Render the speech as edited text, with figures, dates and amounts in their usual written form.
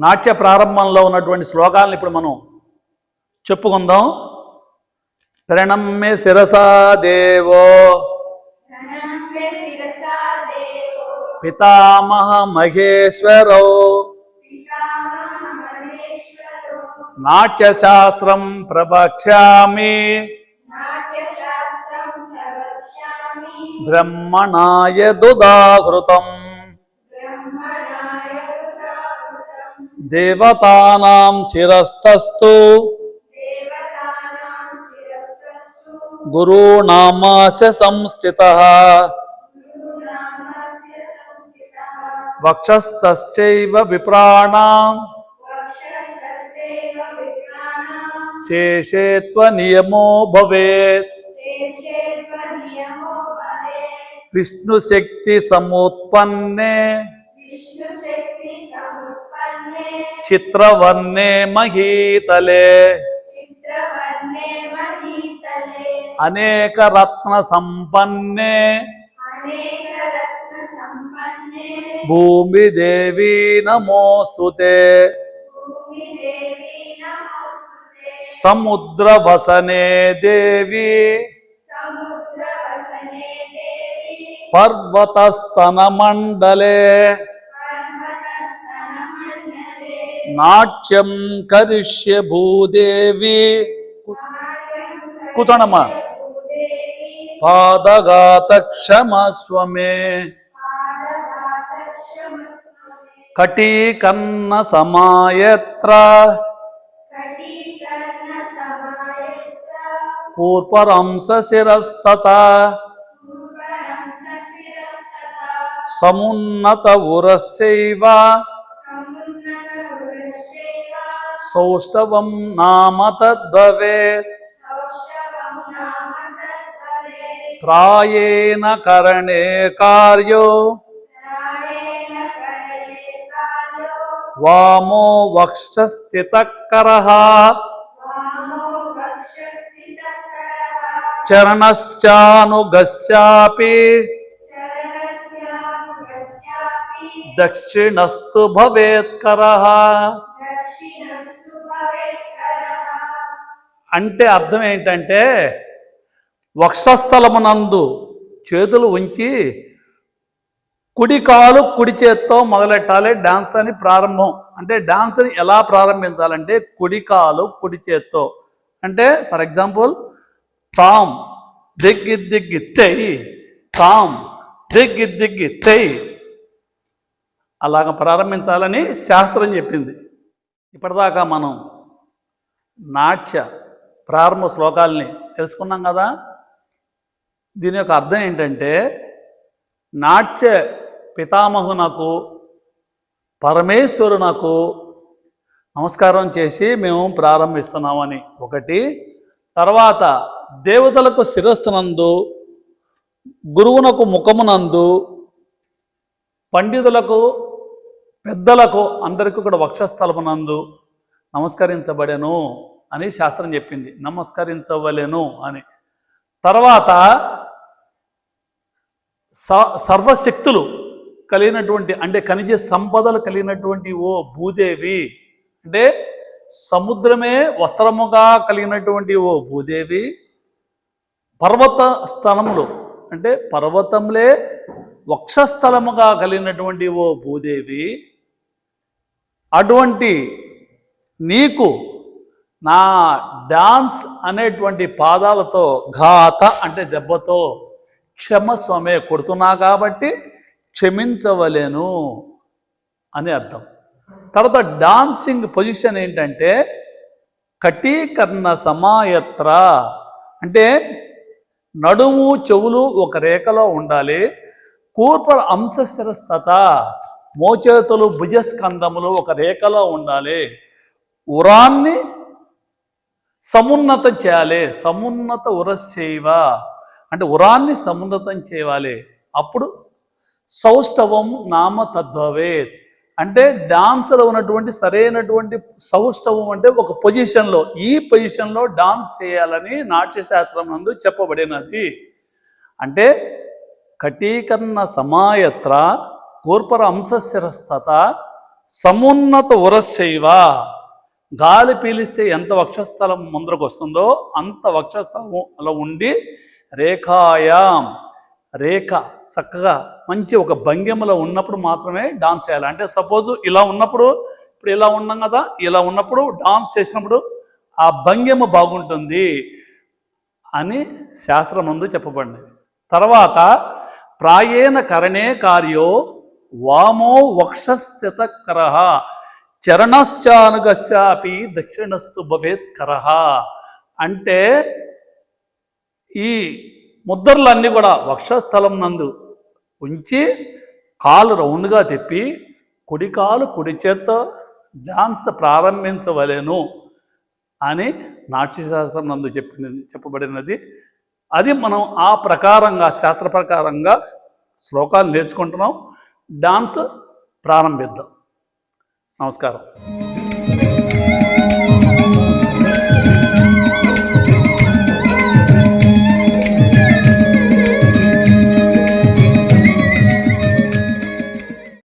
నాట్య ప్రారంభంలో ఉన్నటువంటి శ్లోకాలను ఇప్పుడు మనం చెప్పుకుందాం. ప్రణమ్య శిరసా దేవో పితామహ మహేశ్వరో నాట్యశాస్త్రం ప్రవక్ష్యామి బ్రహ్మణాయ దుదాహృతం దేవతానాం శిరస్తస్తు గురూణామాస్య సంస్థితః వక్షస్తశ్చైవ విప్రాణాం శేషేత్వనియమో భవేత్. విష్ణుశక్తి సముత్పన్నే చిత్రవర్ణే మహీతలే అనేక రత్న సంపన్నే భూమిదేవి నమోస్తుతే. సముద్రవసనే దేవి పర్వతస్తన మండలే నాట్యం కరిష్య భూదేవి కుతణమ పాదగాత క్షమస్వమే. కటీకర్ణ సమాయత్ర పూర్వరంశ శిరస్తత సమున్నత ఉరశ్చైవ సౌష్ఠవం నామ తద్భవేత్. ప్రాయేణ కరణే కార్యో వామో వక్షస్థితఃకరః చరణశ్చానుగస్యాపి దక్షిణస్తు భవేత్కరః. అంటే అర్థం ఏంటంటే వక్షస్థలమునందు చేతులు ఉంచి కుడి కాలు కుడి చేత్తో మొదలెట్టాలి డాన్స్ అని ప్రారంభం. అంటే డాన్స్ని ఎలా ప్రారంభించాలంటే కుడి కాలు కుడి చేత్తో, అంటే ఫర్ ఎగ్జాంపుల్ తాం దిగ్గి దిగ్గి తెయ్, తాం దిగ్గి దిగ్గి తెయ్, అలాగ ప్రారంభించాలని శాస్త్రం చెప్పింది. ఇప్పటిదాకా మనం నాట్య ప్రారంభ శ్లోకాలని తెలుసుకున్నాం కదా. దీని యొక్క అర్థం ఏంటంటే నాట్య పితామహునకు పరమేశ్వరునకు నమస్కారం చేసి మేము ప్రారంభిస్తున్నామని ఒకటి. తర్వాత దేవతలకు శిరస్సునందు, గురువునకు ముఖమునందు, పండితులకు పెద్దలకు అందరికీ కూడా వక్షస్థలమునందు నమస్కరించబడెను అని శాస్త్రం చెప్పింది. నమస్కరించవలెను అని. తర్వాత సర్వశక్తులు కలిగినటువంటి, అంటే ఖనిజ సంపదలు కలిగినటువంటి ఓ భూదేవి, అంటే సముద్రమే వస్త్రముగా కలిగినటువంటి ఓ భూదేవి, పర్వత స్థలములు అంటే పర్వతంలే వక్షస్థలముగా కలిగినటువంటి ఓ భూదేవి, అటువంటి నీకు నా డాన్స్ అనేటువంటి పాదాలతో, ఘాత అంటే దెబ్బతో, క్షమస్వమే కొడుతున్నా కాబట్టి క్షమించవలేను అని అర్థం. తర్వాత డాన్సింగ్ పొజిషన్ ఏంటంటే కటీకర్ణ సమాయత్ర, అంటే నడుము చెవులు ఒక రేఖలో ఉండాలి. కూర్ప అంశశిరస్తత, మోచేతులు భుజస్కంధములు ఒక రేఖలో ఉండాలి. ఉరాన్ని సమున్నతం చేయాలి. సమున్నత ఉరశ్చైవ అంటే ఉరాన్ని సమున్నతం చేయాలి. అప్పుడు సౌష్ఠవం నామ తద్భవేత్, అంటే డాన్స్లో ఉన్నటువంటి సరైనటువంటి సౌష్ఠవం అంటే ఒక పొజిషన్లో, ఈ పొజిషన్లో డాన్స్ చేయాలని నాట్యశాస్త్రం నందు చెప్పబడినది. అంటే కటీకర్ణ సమాయత్ర కూర్పర అంశశిరస్తత సమున్నత ఉరశ్చైవ, గాలి పీలిస్తే ఎంత వక్షస్థలం ముందరకు వస్తుందో అంత వక్షస్థలంలో ఉండి రేఖాయాం, రేఖ చక్కగా మంచి ఒక భంగిమలో ఉన్నప్పుడు మాత్రమే డాన్స్ చేయాలి. అంటే సపోజ్ ఇలా ఉన్నప్పుడు, ఇప్పుడు ఇలా ఉన్నాం కదా, ఇలా ఉన్నప్పుడు డాన్స్ చేసినప్పుడు ఆ భంగిమ బాగుంటుంది అని శాస్త్రం ముందు చెప్పబడింది. తర్వాత ప్రాయేణ కరణే కార్యో వామో వక్షస్థితకర చరణశ్చానుగశ్చాపి దక్షిణస్థు భవేత్ కరహ. అంటే ఈ ముద్రలన్నీ కూడా వక్షస్థలం నందు ఉంచి కాలు రౌండ్గా తిప్పి కుడి కాలు కుడి చేత్తో డాన్స్ ప్రారంభించవలెను అని నాట్యశాస్త్రం నందు చెప్పబడినది. అది మనం ఆ ప్రకారంగా శాస్త్ర ప్రకారంగా శ్లోకాలు నేర్చుకుంటున్నాం. డాన్స్ ప్రారంభిద్దాం. నమస్కారం.